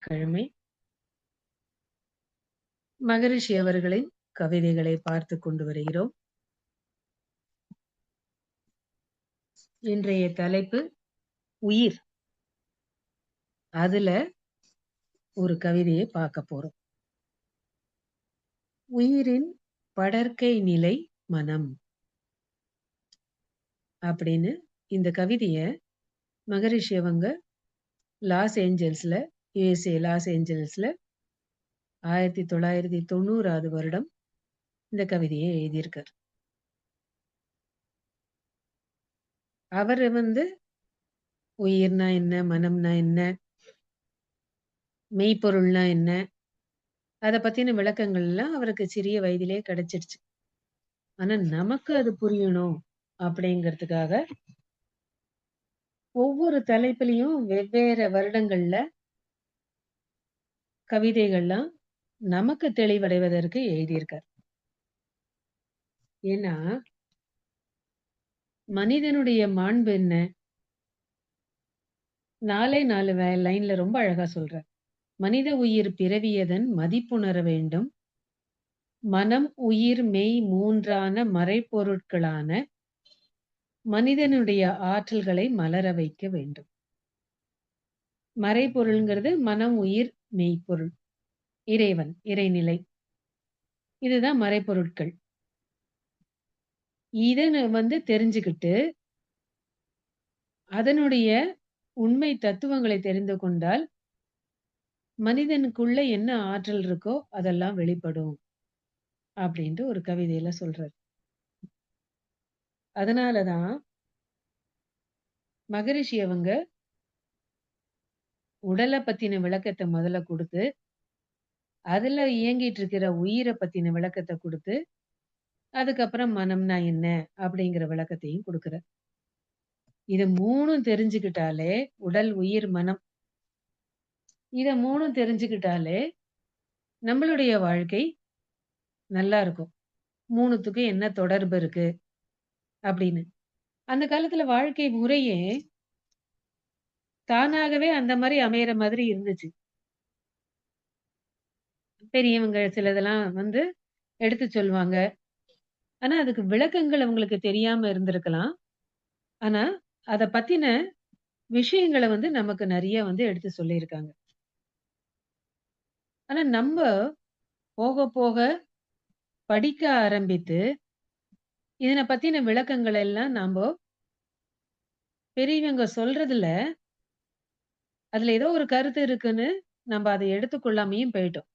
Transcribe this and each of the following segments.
கிழமை மகரிஷி அவர்களின் கவிதைகளை பார்த்து கொண்டு வருகிறோம். இன்றைய தலைப்பு உயிர். அதுல ஒரு கவிதையை பார்க்க போறோம். உயிரின் படர்க்கை நிலை மனம் அப்படின்னு இந்த கவிதைய மகரிஷி அவங்க லாஸ் ஏஞ்சல்ஸ்ல USA லாஸ் ஏஞ்சல்ஸ்ல 1990 வருடம் இந்த கவிதையை எழுதியிருக்கார். அவரு உயிர்னா என்ன, மனம்னா என்ன, மெய்ப்பொருள்னா என்ன, அத பத்தின விளக்கங்கள் எல்லாம் அவருக்கு சிறிய வயதிலே கிடைச்சிடுச்சு. ஆனா நமக்கு அது புரியணும் அப்படிங்கிறதுக்காக ஒவ்வொரு தலைப்பிலையும் வெவ்வேறு வருடங்கள்ல கவிதைகள்லாம் நமக்கு தெளிவடைவதற்கு எழுதியிருக்கார். ஏன்னா மனிதனுடைய மாண்பு என்ன? 4 லைன்ல ரொம்ப அழகா சொல்றார். மனித உயிர் பிறவியதன் மதிப்புணர வேண்டும். மனம், உயிர், மெய் மூன்றான மறைப்பொருட்களான மனிதனுடைய ஆற்றல்களை மலர வைக்க வேண்டும். மறைப்பொருள்ங்கிறது மனம், உயிர், மெய்ப்பொருள், இறைவன், இறைநிலை. இதுதான் மறைப்பொருட்கள். இத தெரிஞ்சுக்கிட்டு அதனுடைய உண்மை தத்துவங்களை தெரிந்து கொண்டால் மனிதனுக்குள்ள என்ன ஆற்றல் இருக்கோ அதெல்லாம் வெளிப்படும் அப்படின்ட்டு ஒரு கவிதையில சொல்றார். அதனாலதான் மகரிஷி அவங்க உடலை பத்தின விளக்கத்தை முதல்ல கொடுத்து அதுல இயங்கிட்டு இருக்கிற உயிரை பத்தின விளக்கத்தை கொடுத்து அதுக்கப்புறம் மனம்னா என்ன அப்படிங்கிற விளக்கத்தையும் கொடுக்கிறார். இது மூணும் தெரிஞ்சுக்கிட்டாலே உடல், உயிர், மனம் இத மூணும் தெரிஞ்சுக்கிட்டாலே நம்மளுடைய வாழ்க்கை நல்லா இருக்கும். மூணுத்துக்கும் என்ன தொடர்பு இருக்கு அப்படின்னு. அந்த காலத்துல வாழ்க்கை முறையே தானாகவே அந்த மாதிரி அமையற மாதிரி இருந்துச்சு. பெரியவங்க சிலதெல்லாம் எடுத்து சொல்லுவாங்க. ஆனா அதுக்கு விளக்கங்கள் அவங்களுக்கு தெரியாம இருந்திருக்கலாம். ஆனா அத பத்தின விஷயங்களை நமக்கு நிறைய எடுத்து சொல்லியிருக்காங்க. ஆனா நம்ம போக போக படிக்க ஆரம்பித்து இதனை பத்தின விளக்கங்கள் எல்லாம் நாம பெரியவங்க சொல்றதுல அதுல ஏதோ ஒரு கருத்து இருக்குன்னு நம்ம அதை எடுத்துக்கொள்ளாமையும் போயிட்டோம்.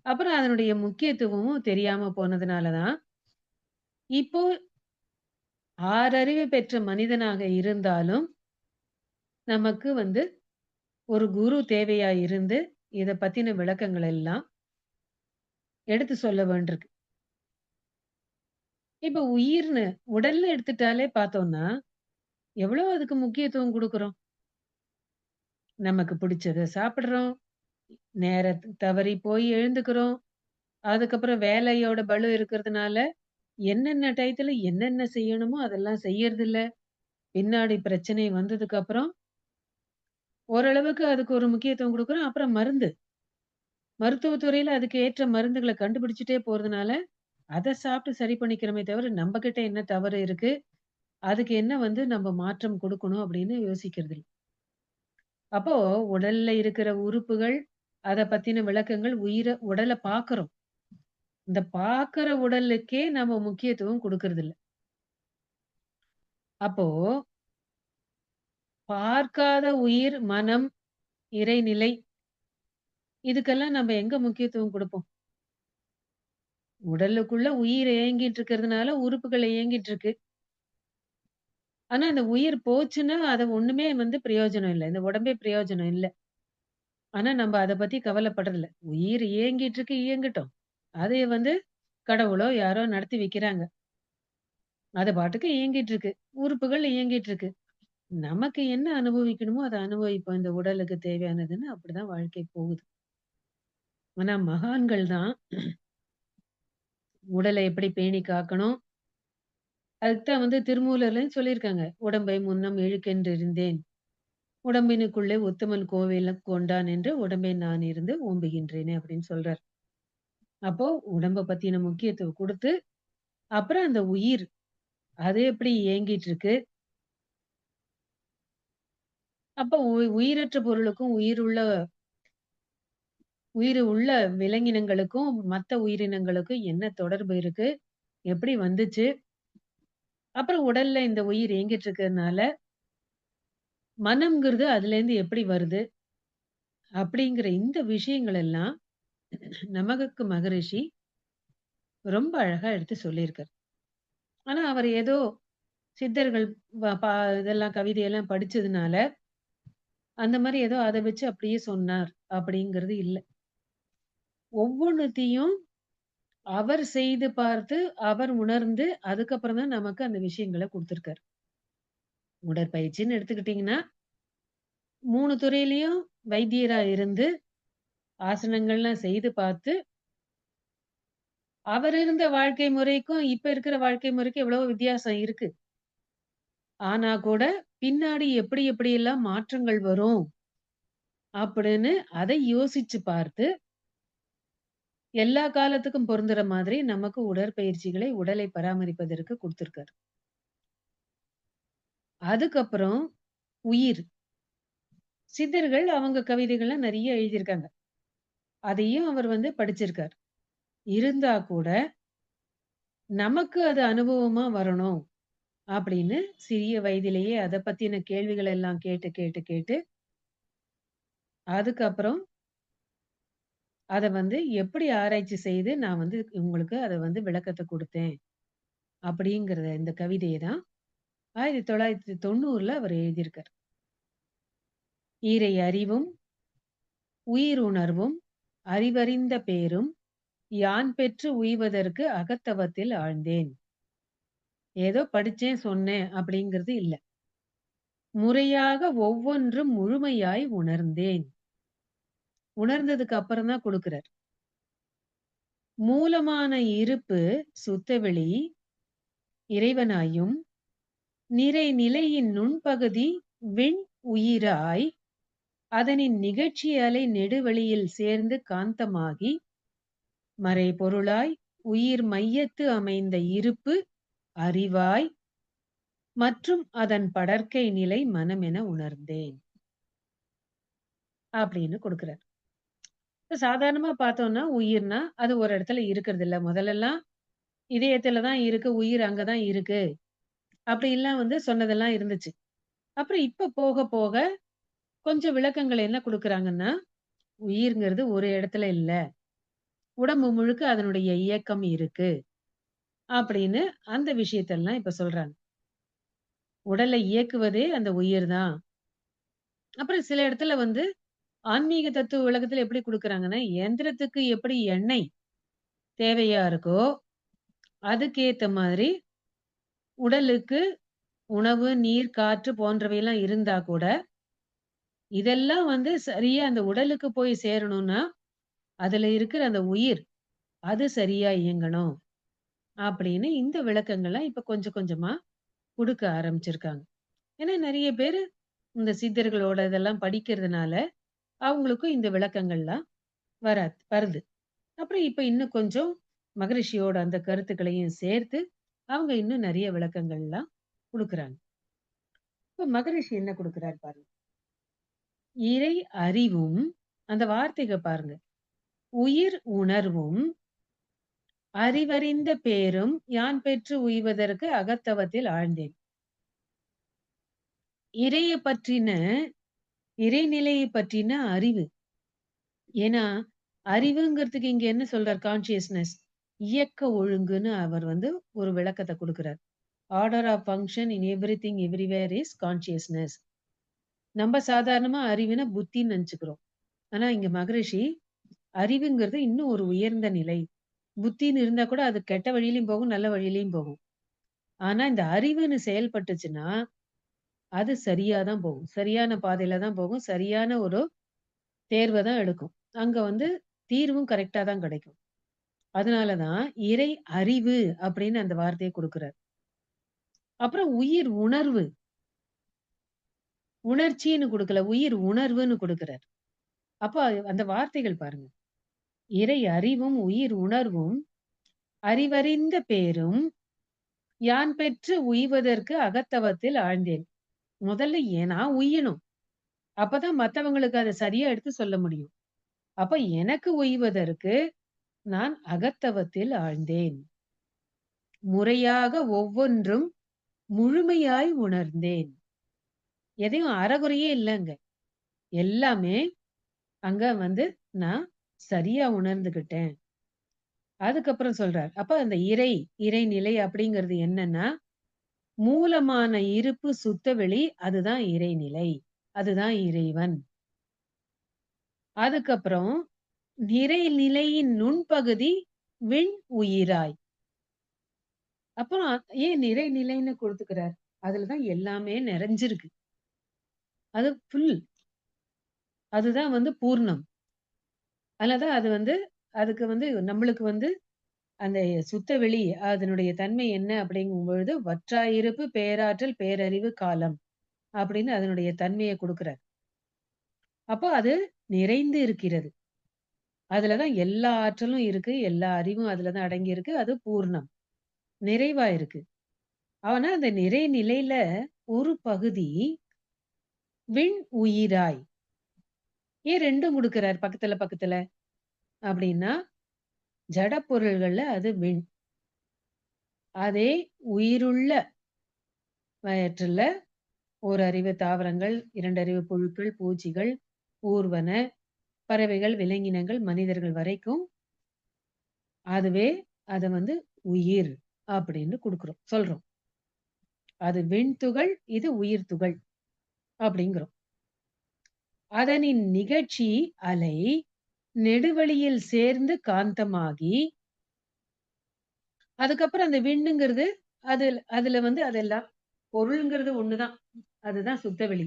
அப்புறம் அதனுடைய முக்கியத்துவமும் தெரியாம போனதுனாலதான் இப்போ 6 அறிவு பெற்ற மனிதனாக இருந்தாலும் நமக்கு ஒரு குரு தேவையா இருந்து இத பத்தின விளக்கங்கள் எல்லாம் எடுத்து சொல்ல வேண்டியிருக்கு. இப்ப உயிர்னு உடல்ல எடுத்துட்டாலே பார்த்தோம்னா எவ்வளவு அதுக்கு முக்கியத்துவம் கொடுக்கிறோம். நமக்கு பிடிச்சத சாப்பிடுறோம், நேரத்துக்கு தவறி போய் எழுந்துக்கிறோம். அதுக்கப்புறம் வேலையோட பளு இருக்கிறதுனால என்னென்ன டயத்துல என்னென்ன செய்யணுமோ அதெல்லாம் செய்யறது இல்ல. பின்னாடி பிரச்சனை வந்ததுக்கு அப்புறம் ஓரளவுக்கு அதுக்கு ஒரு முக்கியத்துவம் கொடுக்குறோம். அப்புறம் மருத்துவத்துறையில அதுக்கு ஏற்ற மருந்துகளை கண்டுபிடிச்சுட்டே போறதுனால அத சாப்பிட்டு சரி பண்ணிக்கிறோமே தவிர நம்ம கிட்ட என்ன தவறு இருக்கு, அதுக்கு என்ன நம்ம மாற்றம் கொடுக்கணும் அப்படின்னு யோசிக்கிறது இல்ல. அப்போ உடல்ல இருக்கிற உறுப்புகள் அத பத்தின விளக்கங்கள் உடலை பார்க்கிறோம். இந்த பார்க்கிற உடலுக்கே நம்ம முக்கியத்துவம் கொடுக்கறது இல்ல. அப்போ பார்க்காத உயிர், மனம், இறைநிலை இதுக்கெல்லாம் நம்ம எங்க முக்கியத்துவம் கொடுப்போம்? உடலுக்குள்ள உயிர் இயங்கிட்டு இருக்கிறதுனால உறுப்புகள் இயங்கிட்டு இருக்கு. ஆனா அந்த உயிர் போச்சுன்னா அது ஒண்ணுமே பிரயோஜனம் இல்ல. இந்த உடம்பே பிரயோஜனம் இல்ல. ஆனா நம்ம அத பத்தி கவலைப்படுறதில்ல. உயிர் இயங்கிட்டு இருக்கு, இயங்கட்டும். அதை கடவுளோ யாரோ நடத்தி வைக்கிறாங்க. அது பாட்டுக்கு இயங்கிட்டு இருக்கு. உறுப்புகள் இயங்கிட்டு இருக்கு. நமக்கு என்ன அனுபவிக்கணுமோ அத அனுபவிப்போம். இந்த உடலுக்கு தேவையானதுன்னு அப்படிதான் வாழ்க்கை போகுது. ஆனா மகான்கள் தான் உடலை எப்படி பேணி காக்கணும். அதுக்கு தான் திருமூலர்லயும் சொல்லியிருக்காங்க. "உடம்பை முன்னம் இழுக்கென்றிருந்தேன். "உடம்பினுக்குள்ளே உத்தமன் கோவில கொண்டான் என்று உடம்பை நான் இருந்து ஓம்புகின்றேனே" அப்படின்னு சொல்றார். அப்போ உடம்ப பத்தின முக்கியத்துவம் குடுத்து, அப்புறம் அந்த உயிர் அது எப்படி இயங்கிட்டு இருக்கு? அப்போ உயிரற்ற பொருளுக்கும், உயிர் உள்ள விலங்கினங்களுக்கும், மத்த உயிரினங்களுக்கும் என்ன தொடர்பு இருக்கு? எப்படி வந்துச்சு? அப்புறம் உடல்ல இந்த உயிர் இயங்கிட்டு இருக்கிறதுனால, மனம்ங்கிறது அதுலேருந்து எப்படி வருது? அப்படிங்கிற இந்த விஷயங்கள் எல்லாம் நமக்கு மகரிஷி ரொம்ப அழகா எடுத்து சொல்லியிருக்காரு. ஆனா, அவர் ஏதோ சித்தர்கள் வ பா இதெல்லாம் கவிதையெல்லாம் படிச்சதுனால, அந்த மாரி ஏதோ அத வச்சு அப்படியே சொன்னார் அப்படிங்கிறது இல்ல. ஒவ்வொன்னத்தையும் அவர் செய்து பார்த்து, அவர் உணர்ந்து, அதுக்கப்புறம் தான் நமக்கு அந்த விஷயங்கள குடுத்துருக்காரு. உடற்பயிற்சின்னு எடுத்துக்கிட்டீங்கன்னா, 3 துறையிலயும் வைத்தியரா இருந்து, ஆசனங்கள்லாம் செய்து பார்த்து, அவர் இருந்த வாழ்க்கை முறைக்கும், இப்ப இருக்கிற வாழ்க்கை முறைக்கும் எவ்வளவோ வித்தியாசம் இருக்கு. ஆனா கூட, பின்னாடி எப்படி எப்படியெல்லாம் மாற்றங்கள் வரும்? அப்படின்னு அதை யோசிச்சு பார்த்து, எல்லா காலத்துக்கும் பொருந்துற மாதிரி நமக்கு உடற்பயிற்சிகளை உடலை பராமரிப்பதற்கு குடுத்திருக்காரு. அதுக்கப்புறம் உயிர். சித்தர்கள் அவங்க கவிதைகள்லாம் நெறைய எழுதியிருக்காங்க. அதையும் அவர் படிச்சிருக்கார். இருந்தா கூட, நமக்கு அது அனுபவமா வரணும் அப்படின்னு சிறிய வயதிலேயே அத பத்தின கேள்விகள் எல்லாம் கேட்டு, கேட்டு, கேட்டு அதுக்கப்புறம் அத எப்படி ஆராய்ச்சி செய்து நான் உங்களுக்கு அத விளக்கத்த குடுத்தேன். அப்படிங்கிறத இந்த கவிதைய தான் 1990ல அவர் எழுதியிருக்கார். "ஈரை அறிவும், உயிருணர்வும், அறிவறிந்த பேரும் யான் பெற்று உய்வதற்கு அகத்தவத்தில் ஆழ்ந்தேன்." ஏதோ படிச்சேன், சொன்னேன் அப்படிங்கிறது இல்ல. முறையாக ஒவ்வொன்றும் முழுமையாய் உணர்ந்தேன். உணர்ந்ததுக்கு அப்புறம் தான் குடுக்குறார். மூலமான இருப்பு சுத்தவெளி இறைவனாயும், நிறை நிலையின் நுண்பகுதி விண் உயிராய், அதனின் நிகழ்ச்சி அலை நெடுவெளியில் சேர்ந்து காந்தமாகி, மறைபொருளாய், உயிர் மையத்து அமைந்த இருப்பு அறிவாய், மற்றும் அதன் படர்க்கை நிலை மனமென உணர்ந்தேன். அப்படின்னு குடுக்குறார். இப்ப சாதாரணமா பார்த்தோம்னா, உயிர்னா அது ஒரு இடத்துல இருக்கிறதில்ல. முதல்லலாம் இதயத்துல தான் இருக்கு, உயிர் அங்க தான் இருக்கு. அப்படிலாம் சொன்னதெல்லாம் இருந்துச்சு. அப்புறம் இப்ப போக போக கொஞ்சம் விளக்கங்கள் என்ன குடுக்குறாங்கன்னா, உயிர்ங்கிறது ஒரு இடத்துல இல்ல. உடம்பு முழுக்க அதனுடைய இயக்கம் இருக்கு. அப்படின்னு அந்த விஷயத்தெல்லாம் இப்ப சொல்றாங்க. உடலை இயக்குவதே அந்த உயிர் தான். அப்புறம் சில இடத்துல ஆன்மீக தத்துவ விளக்கத்துல எப்படி குடுக்குறாங்கன்னா, எந்திரத்துக்கு எப்படி எண்ணெய் தேவையா இருக்கோ, அதுக்கேத்த மாதிரி உடலுக்கு உணவு, நீர், காற்று போன்றவையெல்லாம் இருந்தா கூட, இதெல்லாம் சரியா அந்த உடலுக்கு போய் சேரணும்னா, அதுல இருக்கிற அந்த உயிர், அது சரியா இயங்கணும். அப்படின்னு இந்த விளக்கங்கள்லாம் இப்ப கொஞ்சம் கொஞ்சமா குடுக்க ஆரம்பிச்சிருக்காங்க. ஏன்னா நெறைய பேரு இந்த சித்தர்களோட இதெல்லாம் படிக்கிறதுனால, அவங்களுக்கும் இந்த விளக்கங்கள்லாம் வருது. அப்புறம் இப்ப இன்னும் கொஞ்சம் மகரிஷியோட அந்த கருத்துக்களையும் சேர்த்து, அவங்க இன்னும் நெறைய விளக்கங்கள்லாம் குடுக்குறாங்க. இப்ப மகரிஷி என்ன குடுக்குறாரு பாருங்க. இறை அறிவும் அந்த வார்த்தைக பாருங்க. உயிர் உணர்வும், அறிவறிந்த பேரும் யான் பெற்று உய்வதற்கு அகத்தவத்தில் ஆழ்ந்தேன். இறைய பற்றின இறைநிலையை பற்றின அறிவு. ஏன்னா, அறிவுங்கிறதுக்கு இங்க என்ன சொல்றார்? கான்ஷியஸ்னஸ். இயக்க ஒழுங்குன்னு அவர் ஒரு விளக்கத்த குடுக்குறார். Order of function in everything everywhere is consciousness. நம்ம சாதாரணமா அறிவுனா புத்தின்னு நெனச்சுக்கிறோம். ஆனா இங்க மகரிஷி அறிவுங்கிறது இன்னும் ஒரு உயர்ந்த நிலை. புத்தின்னு இருந்தா கூட அது கெட்ட வழியிலயும் போகும், நல்ல வழியிலயும் போகும். ஆனா இந்த அறிவுன்னு செயல்பட்டுச்சுன்னா, அது சரியா தான் போகும். சரியான பாதையில தான் போகும். சரியான ஒரு தேர்வ தான் எடுக்கும். அங்க தீர்வும் கரெக்ட்டா தான் கிடைக்கும். அதனால தான் இறை அறிவு அப்படின்னு அந்த வார்த்தைய குடுக்குறார். அப்புறம் உயிர் உணர்வு. உணர்ச்சின்னு குடுக்கல. உயிர் உணர்வுன்னு குடுக்குறார். அப்ப அந்த வார்த்தைகள் பாருங்க. இறை அறிவும், உயிர் உணர்வும், அறிவறிந்த பேரும், யான் பெற்று உய்வதற்கு அகத்தவத்தில் ஆழ்ந்தேன். முதல்ல நான் உய்யணும். அப்பதான் மத்தவங்களுக்கு அத சரியா எடுத்து சொல்ல முடியும். அப்ப எனக்கு உய்வதற்கு நான் அகத்தவத்தில் ஆழ்ந்தேன். முறையாக ஒவ்வொன்றும் முழுமையாய் உணர்ந்தேன். எதையும் அறகுறையே இல்லங்க. எல்லாமே அங்க நான் சரியா உணர்ந்துகிட்டேன். அதுக்கப்புறம் சொல்றார். அப்ப அந்த இறைநிலை அப்படிங்கிறது என்னன்னா, மூலமான இருப்பு சுத்தவெளி அதுதான் இறைநிலை. அதுதான் இறைவன். அதுக்கப்புறம் நிறைநிலையின் நுண்பகுதி விண் உயிராய். அப்புறம் ஏன் நிறைநிலைன்னு குடுத்துக்கிறார்? அதுல தான் எல்லாமே நிறைஞ்சிருக்கு. அது ஃபுல். அதுதான் பூர்ணம். அதனால தான் அதுக்கு நம்மளுக்கு அந்த சுத்த வெளி அதனுடைய தன்மை என்ன அப்படிங்கும் பொழுது, "வற்றாயிருப்பு பேராற்றல் பேரறிவு காலம்" அப்படின்னு அதனுடைய தன்மைய குடுக்குறார். அப்போ அது நிறைந்து இருக்கிறது. அதுல தான் எல்லா ஆற்றலும் இருக்கு. எல்லா அறிவும் அதுல தான் அடங்கியிருக்கு. அது பூர்ணம். நிறைவா இருக்கு. ஆனா அந்த நிறை நிலையில ஒரு பகுதி விண் உயிராய். ஏன் 2ம் குடுக்குறார் பக்கத்துல, பக்கத்துல? அப்படின்னா, ஜட பொருள்கள்ல அது விண். அதே உயிருள்ள வயிற்றுல ஓரறிவு தாவரங்கள், 2 அறிவு புழுக்கள், பூச்சிகள், ஊர்வன, பறவைகள், விலங்கினங்கள், மனிதர்கள் வரைக்கும் அதுவே அத உயிர் அப்படின்னு சொல்றோம். அது விண்துகள், இது உயிர் துகள் அப்படிங்கிறோம். அதனின் நிகழ்ச்சி அலை நெடுவழியில் சேர்ந்து காந்தமாகி, அதுக்கப்புறம் அந்த விண்ணுங்கிறது அதுல அதெல்லாம் பொருள்ங்கிறது ஒண்ணுதான். அதுதான் சுத்தவெளி.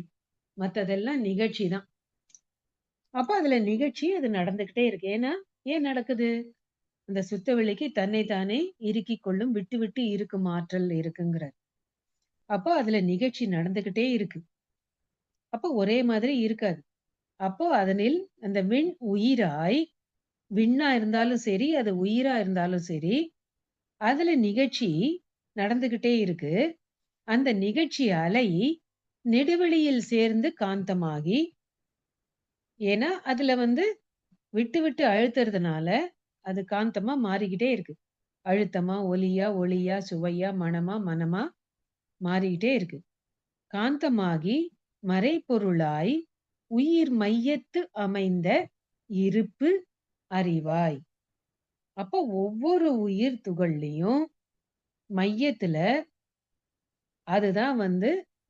மத்ததெல்லாம் நிகழ்ச்சி தான். அப்ப அதுல நிகழ்ச்சி அது நடந்துகிட்டே இருக்கு. ஏன் நடக்குது? அந்த சுத்தவெளிக்கு தன்னை தானே இறுக்கிக் கொள்ளும், விட்டு விட்டு இருக்கும் ஆற்றல் இருக்குங்கிறார். அப்போ அதுல நிகழ்ச்சி நடந்துகிட்டே இருக்கு. அப்போ ஒரே மாதிரி இருக்காது. அப்போ அதனில் அந்த விண் உயிராய், விண்ணா இருந்தாலும் சரி, அது உயிரா இருந்தாலும் சரி, அதுல நிகழ்ச்சி நடந்துகிட்டே இருக்கு. அந்த நிகழ்ச்சி அலை நெடுவெளியில் சேர்ந்து காந்தமாகி, ஏன்னா அதுல விட்டு விட்டு அழுத்துறதுனால, அது காந்தமா மாறிக்கிட்டே இருக்கு. அழுத்தமா, ஒலியா, ஒளியா, சுவையா, மணமா, மனமா மாறிக்கிட்டே இருக்கு. காந்தமாகி மறைபொருளாய் உயிர் மையத்து அமைந்த இருப்பு அறிவாய். அப்போ ஒவ்வொரு உயிர் துகள்லயும் மையத்துல அதுதான்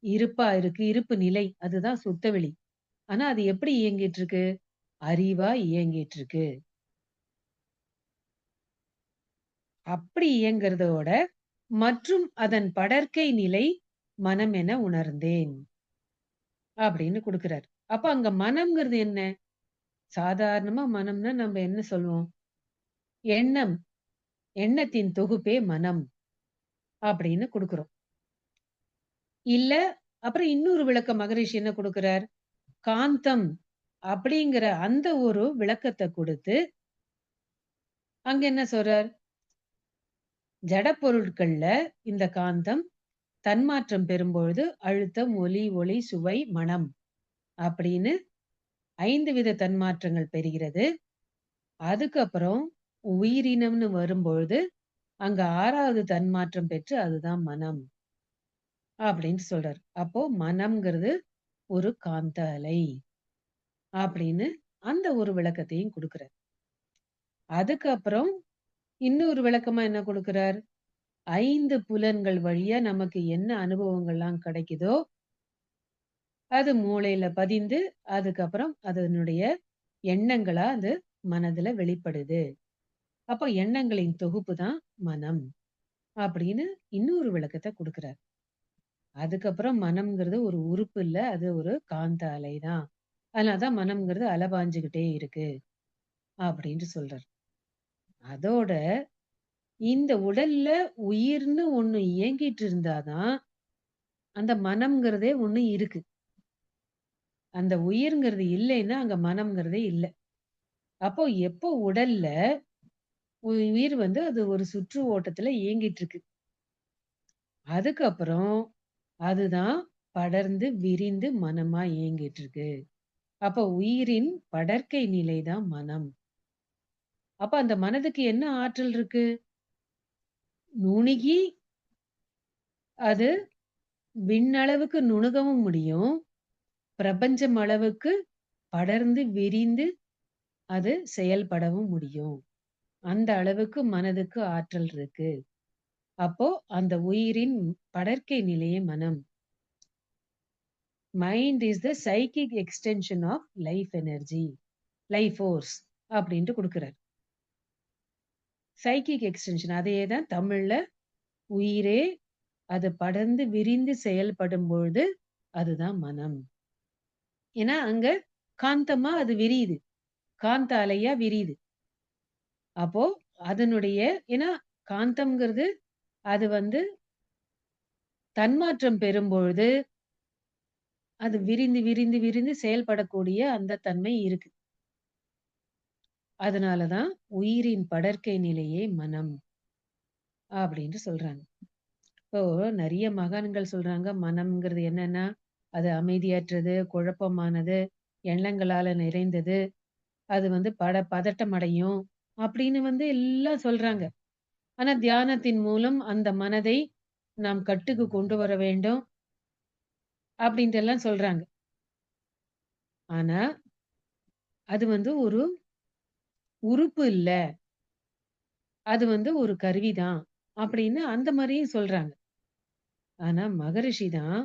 இருப்பா இருக்கு. இருப்பு நிலை. அதுதான் சுத்தவெளி. ஆனா அது எப்படி இயங்கிட்டு இருக்கு? அறிவா இயங்கிட்டு இருக்கு. அப்படி இயங்குறதோட மற்றும் அதன் படர்க்கை நிலை மனம் என உணர்ந்தேன். அப்படின்னு குடுக்குறார். அப்ப அங்க மனம்ங்கிறது என்ன? சாதாரணமா மனம்னா நம்ம என்ன சொல்லுவோம்? எண்ணம். எண்ணத்தின் தொகுப்பே மனம். அப்படின்னு குடுக்குறோம். இல்ல, அப்புறம் இன்னொரு விளக்கம் மகரிஷி என்ன குடுக்குறார்? காந்தம் அப்படிங்கிற அந்த ஒரு விளக்கத்த குடுத்து, அங்க என்ன சொல்றார்? ஜட பொருட்கள்ல இந்த காந்தம் தன்மாற்றம் பெறும்பொழுது அழுத்தம், ஒலி, ஒளி, சுவை, மணம் அப்படின்னு 5 வித தன்மாற்றங்கள் பெறுகிறது. அதுக்கப்புறம் உயிரினம்னு வரும்பொழுது, அங்க 6வது தன்மாற்றம் பெற்று அதுதான் மனம். அப்படின்னு சொல்றார். அப்போ மனம்ங்கிறது ஒரு காந்த அலை. அப்படின்னு அந்த ஒரு விளக்கத்தையும் குடுக்குறார். அதுக்கப்புறம் இன்னொரு விளக்கமா என்ன குடுக்குறார்? 5 புலன்கள் வழியா நமக்கு என்ன அனுபவங்கள்லாம் கிடைக்குதோ, அது மூளையில பதிந்து, அதுக்கப்புறம் அதனுடைய எண்ணங்களா அது மனதுல வெளிப்படுது. அப்ப எண்ணங்களின் தொகுப்பு தான் மனம். அப்படின்னு இன்னொரு விளக்கத்த குடுக்குறார். அதுக்கப்புறம் மனம்ங்கிறது ஒரு உறுப்பு இல்ல. அது ஒரு காந்த அலை தான். அதனால தான் மனம்ங்கிறது அலைபாஞ்சுகிட்டே இருக்கு. அப்படின்னு சொல்றார். அதோட இந்த உடல்ல உயிர்ன்னு ஒண்ணு இயங்கிட்டு இருந்தா தான், அந்த மனம்ங்கிறதே ஒண்ணு இருக்கு. அந்த உயிர்ங்கிறது இல்லைன்னா, அங்க மனம்ங்கிறதே இல்ல. அப்போ எப்போ உடல்ல உயிர் வந்து அது ஒரு சுற்று ஓட்டத்துல இயங்கிட்டு இருக்கு. அதுக்கப்புறம் அதுதான் படர்ந்து, விரிந்து மனமா இயங்கிட்டு இருக்கு. அப்ப உயிரின் படர்க்கை நிலை தான் மனம். அப்ப அந்த மனதுக்கு என்ன ஆற்றல் இருக்கு? நுணுகி அது விண்ணளவுக்கு நுணுகவும் முடியும். பிரபஞ்சம் அளவுக்கு படர்ந்து, விரிந்து அது செயல்படவும் முடியும். அந்த அளவுக்கு மனதுக்கு ஆற்றல் இருக்கு. அப்போ அந்த உயிரின் படர்க்கை நிலையே மனம். Mind is the psychic extension of life energy, life force அப்படின்ட்டு குடுக்குறார். சைக்கிக் எக்ஸ்டென்ஷன் அதையே தான் தமிழ்ல உயிரே அது படர்ந்து விரிந்து செயல்படும் பொழுது அதுதான் மனம். ஏன்னா அங்க காந்தமா அது விரியுது. காந்த அலையா விரியுது. அப்போ அதனுடைய ஏன்னா காந்தம்ங்கிறது அது வந்து தன்மாற்றம் பெறும்பொழுது அது விரிந்து, விரிந்து, விரிந்து செயல்படக்கூடிய அந்த தன்மை இருக்கு. அதனால தான் உயிரின் படர்க்கை நிலையே மனம் அப்படின்னு சொல்றாங்க. இப்போ நெறைய மகான்கள் சொல்றாங்க, மனம்ங்கிறது என்னன்னா, அது அமைதியற்றது, குழப்பமானது, எண்ணங்களால நிறைந்தது, அது வந்து பதட்டம் அடையும் அப்படின்னு வந்து எல்லாம் சொல்றாங்க. ஆனா தியானத்தின் மூலம் அந்த மனதை நாம் கட்டுக்கு கொண்டு வர வேண்டும் அப்படின்ட்டு எல்லாம் சொல்றாங்க. ஆனா அது வந்து ஒரு உறுப்பு இல்ல. அது வந்து ஒரு கருவிதான். அப்படின்னு அந்த மாரியும் சொல்றாங்க. ஆனா மகரிஷி தான்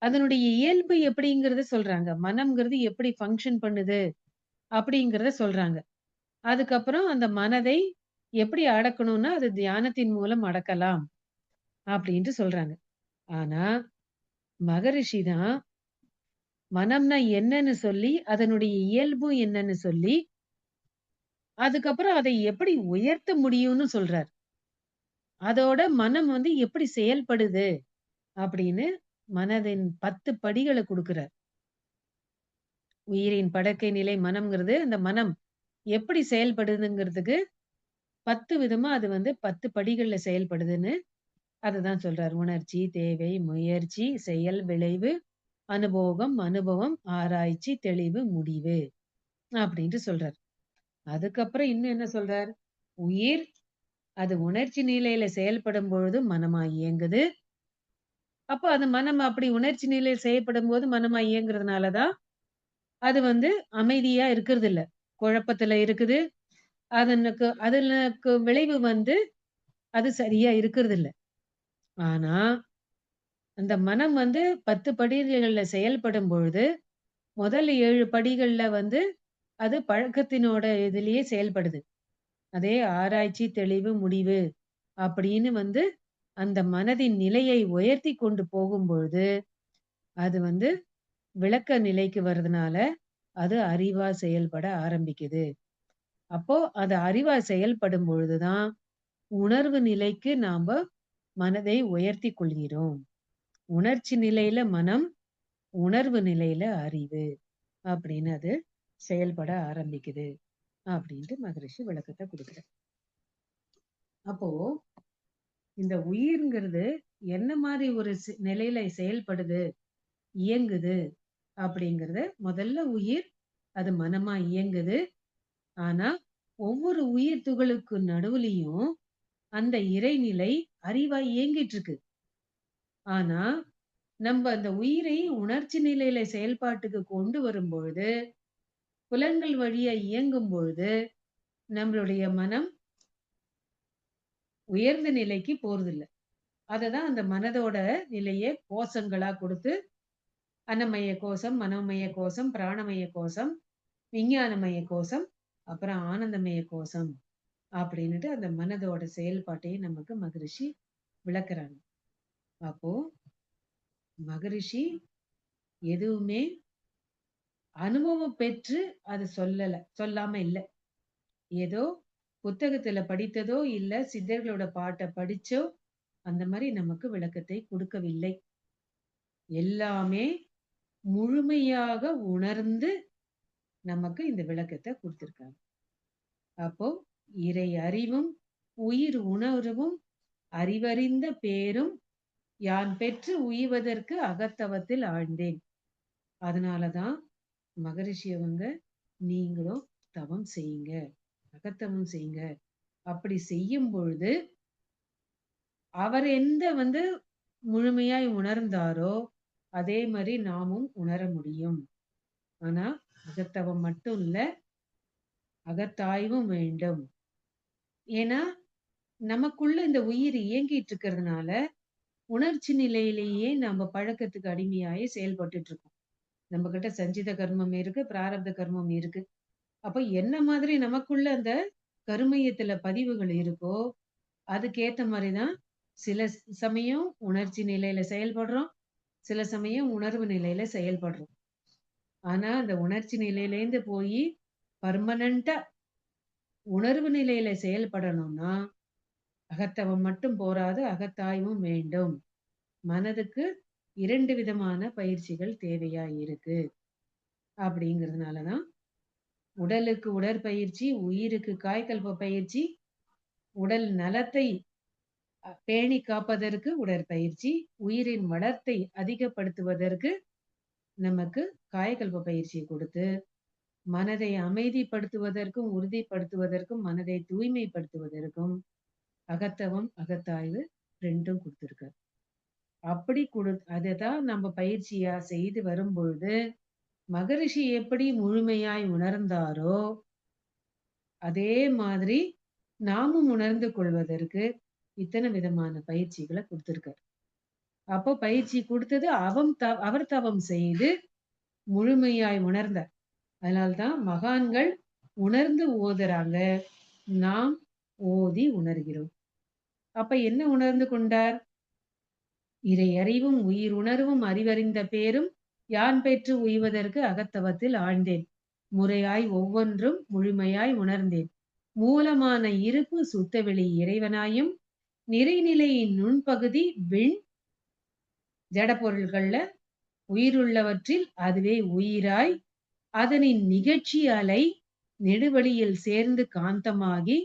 அதனுடைய இயல்பு எப்படிங்கிறத சொல்றாங்க. மனம்ங்கிறது எப்படி ஃபங்ஷன் பண்ணுது அப்படிங்கிறத சொல்றாங்க. அதுக்கப்புறம் அந்த மனதை எப்படி அடக்கணும்னா, அது தியானத்தின் மூலம் அடக்கலாம் அப்படின்ட்டு சொல்றாங்க. ஆனா மகரிஷி தான் மனம்னா என்னன்னு சொல்லி, அதனுடைய இயல்பும் என்னன்னு சொல்லி, அதுக்கப்புறம் அதை எப்படி உயர்த்த முடியும்னு சொல்றார். அதோட மனம் வந்து எப்படி செயல்படுது அப்படின்னு மனதின் 10 படிகள குடுக்குறார். உயிரின் படர்க்கை நிலை மனம்ங்கிறது, அந்த மனம் எப்படி செயல்படுதுங்கிறதுக்கு 10 விதமா அது வந்து 10 படிகள்ல செயல்படுதுன்னு அததான் சொல்றார். உணர்ச்சி, தேவை, முயற்சி, செயல், விளைவு, அனுபோகம், அனுபவம், ஆராய்ச்சி, தெளிவு, முடிவு அப்படின்ட்டு சொல்றார். அதுக்கப்புறம் இன்னும் என்ன சொல்றார்? உயிர் அது உணர்ச்சி நிலையில செயல்படும் பொழுது மனமா இயங்குது. அப்ப அது மனம் அப்படி உணர்ச்சி நிலையில் செயல்படும்போது மனமா இயங்குறதுனால தான், அது வந்து அமைதியா இருக்கறதில்ல. குழப்பத்துல இருக்குது. அதனுக்கு விளைவு வந்து அது சரியா இருக்கறதில்ல. ஆனா, அந்த மனம் வந்து 10 படிகள்ல செயல்படும் பொழுது, முதல் 7 படிகள்ல வந்து அது பழக்கத்தினோட இதிலேயே செயல்படுது. அதே ஆராய்ச்சி, தெளிவு, முடிவு அப்படின்னு வந்து அந்த மனதின் நிலையை உயர்த்தி கொண்டு போகும்பொழுது, அது வந்து விளக்க நிலைக்கு வரதுனால, அது அறிவா செயல்பட ஆரம்பிக்குது. அப்போ அது அறிவா செயல்படும் பொழுது தான், உணர்வு நிலைக்கு நாம மனதை உயர்த்திக் கொள்கிறோம். உணர்ச்சி நிலையில மனம், உணர்வு நிலையில அறிவு. அப்படின்னு அது செயல்பட ஆரம்பிக்குது. அப்படின்ட்டு மகரிஷி விளக்கத்த குடுக்குறார். அப்போ இந்த உயிர்ங்கிறது என்ன மாரி ஒரு நிலையில செயல்படுது, இயங்குது அப்படிங்கிறத முதல்ல உயிர் அது மனமா இயங்குது. ஆனா, ஒவ்வொரு உயிர் துகளுக்கு நடுவுலயும் அந்த இறைநிலை அறிவா இயங்கிட்டு இருக்கு. ஆனா, நம்ப அந்த உயிரை உணர்ச்சி நிலையில செயல்பாட்டுக்கு கொண்டு வரும்பொழுது, புலன்கள் வழியா இயங்கும் பொழுது, நம்மளுடைய மனம் உயர்ந்த நிலைக்கு போறதில்ல. அததான் அந்த மனதோட நிலைய கோஷங்களா குடுத்து, அன்னமய கோஷம், மனோமய கோஷம், பிராணமய கோஷம், விஞ்ஞானமய கோஷம், அப்புறம் ஆனந்தமய கோஷம் அப்படின்னுட்டு அந்த மனதோட செயல்பாட்டையும் நமக்கு மகரிஷி விளக்குறாங்க. அப்போ மகரிஷி எதுவுமே அனுபவம் பெற்று அது சொல்லாம இல்ல. ஏதோ புத்தகத்துல படித்ததோ, இல்ல சித்தர்களோட பாட்ட படிச்சோ, அந்த மாரி நமக்கு விளக்கத்தை குடுக்கவில்லை. எல்லாமே முழுமையாக உணர்ந்து நமக்கு இந்த விளக்கத்தை கொடுத்திருக்காங்க. அப்போ இறை அறிவும் உயிர் உணர்வும் அறிவறிந்த பேரும் யான் பெற்று உய்வதற்கு அகத்தவத்தில் ஆழ்ந்தேன். அதனாலதான் மகரிஷி அவங்க நீங்களும் தவம் செய்யுங்க, அகத்தவம் செய்யுங்க. அப்படி செய்யும் பொழுது அவர் எந்த முழுமையாய் உணர்ந்தாரோ அதே மாதிரி நாமும் உணர முடியும். ஆனா அகத்தவம் மட்டும் இல்ல, அகத்தாய்வும் வேண்டும். ஏன்னா நமக்குள்ள இந்த உயிர் இயங்கிட்டு இருக்கிறதுனால உணர்ச்சி நிலையிலேயே நம்ம பழக்கத்துக்கு அடிமையாயி செயல்பட்டுட்டு இருக்கோம். நம்ம கிட்ட சஞ்சித கர்மம் இருக்கு, பிராரப்த கர்மம் இருக்கு. அப்ப என்ன மாதிரி நமக்குள்ள அந்த கருமையத்துல பதிவுகள் இருக்கோ அதுக்கேத்த மாதிரிதான் சில சமயம் உணர்ச்சி நிலையில செயல்படுறோம், சில சமயம் உணர்வு நிலையில செயல்படுறோம். ஆனா அந்த உணர்ச்சி நிலையிலேருந்து போய் பர்மனண்டா உணர்வு நிலையில செயல்படணும்னா அகத்தவம் மட்டும் போராது, அகத்தாய்வும் வேண்டும். மனதுக்கு 2 விதமான பயிற்சிகள் தேவையா இருக்கு. அப்படிங்கிறதுனாலதான் உடலுக்கு உடற்பயிற்சி, உயிருக்கு காய்கல்ப பயிற்சி, உடல் நலத்தை பேணி காப்பதற்கு உடற்பயிற்சி, உயிரின் வளத்தை அதிகப்படுத்துவதற்கு நமக்கு காயகல்ப பயிற்சி கொடுத்து, மனதை அமைதிப்படுத்துவதற்கும் உறுதிப்படுத்துவதற்கும் மனதை தூய்மைப்படுத்துவதற்கும் அகத்தவம் அகத்தாய்வு 2ம் கொடுத்திருக்காரு. அப்படி அதைதான் நம்ம பயிற்சியா செய்து வரும்பொழுது மகரிஷி எப்படி முழுமையாய் உணர்ந்தாரோ அதே மாதிரி நாமும் உணர்ந்து கொள்வதற்கு இத்தனை விதமான பயிற்சிகளை கொடுத்திருக்காரு. அப்போ பயிற்சி கொடுத்தது அவர் தவம் செய்து முழுமையாய் உணர்ந்தார். அதனால்தான் மகான்கள் உணர்ந்து ஓதுறாங்க, நாம் ஓதி உணர்கிறோம். அப்ப என்ன உணர்ந்து கொண்டார்? இறை அறிவும் உயிர் உணர்வும் அறிவறிந்த பேரும் யான் பெற்று உய்வதற்கு அகத்தவத்தில் ஆழ்ந்தேன். முறையாய் ஒவ்வொன்றும் முழுமையாய் உணர்ந்தேன். மூலமான இருப்பு சுத்தவெளி இறைவனாயும் நிறைநிலையின் நுண்பகுதி விண் ஜட பொருள்கள்ல உயிருள்ளவற்றில் அதுவே உயிராய் அதனின் நிகழ்ச்சி அலை நெடுவழியில் சேர்ந்து காந்தமாகி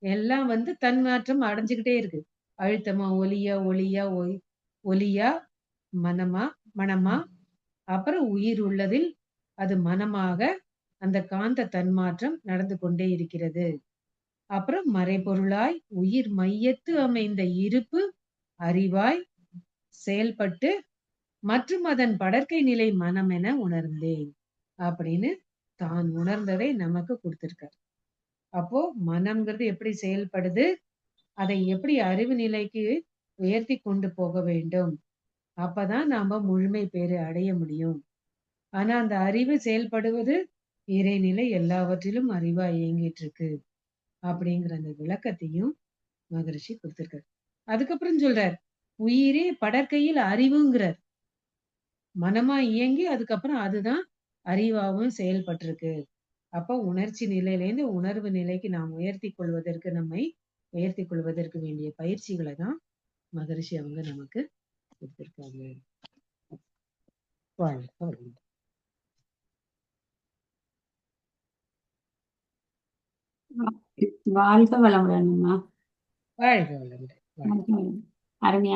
எல்லாம் தன்மாற்றம் அடைஞ்சுக்கிட்டே இருக்கு. அழுத்தமா ஒலியா ஒளியா ஒலியா மனமா அப்புறம் உயிர் உள்ளதில் அது மனமாக அந்த காந்த தன்மாற்றம் நடந்து கொண்டே இருக்கிறது. அப்புறம் மறைபொருளாய் உயிர் மையத்து அமைந்த இருப்பு அறிவாய் செயல்பட்டு மற்றும் அதன் படற்கை நிலை மனம் என உணர்ந்தேன் அப்படின்னு தான் உணர்ந்ததை நமக்கு கொடுத்திருக்கார். அப்போ மனம்ங்கிறது எப்படி செயல்படுது, அதை எப்படி அறிவு நிலைக்கு உயர்த்தி கொண்டு போக வேண்டும், அப்பதான் நாம முழுமை பேறு அடைய முடியும். ஆனா அந்த அறிவு செயல்படுவது இறைநிலை எல்லாவற்றிலும் அறிவா இயங்கிட்டு இருக்கு அப்படிங்கிற அந்த விளக்கத்தையும் மகரிஷி கொடுத்திருக்காரு. அதுக்கப்புறம் சொல்றார், உயிரே படற்கையில் அறிவுங்கிறார். மனமா இயங்கி அதுக்கப்புறம் அதுதான் அறிவாவும் செயல்பட்டிருக்கு. அப்ப உணர்ச்சி நிலையிலேருந்து உணர்வு நிலைக்கு நாம் நம்மை உயர்த்தி கொள்வதற்கு வேண்டிய பயிற்சிகளை தான் மகரிஷி அவங்க நமக்கு கொடுத்திருக்காங்க. வாழ்க வளமுடன். வாழ்க வளமுடன். அருமையா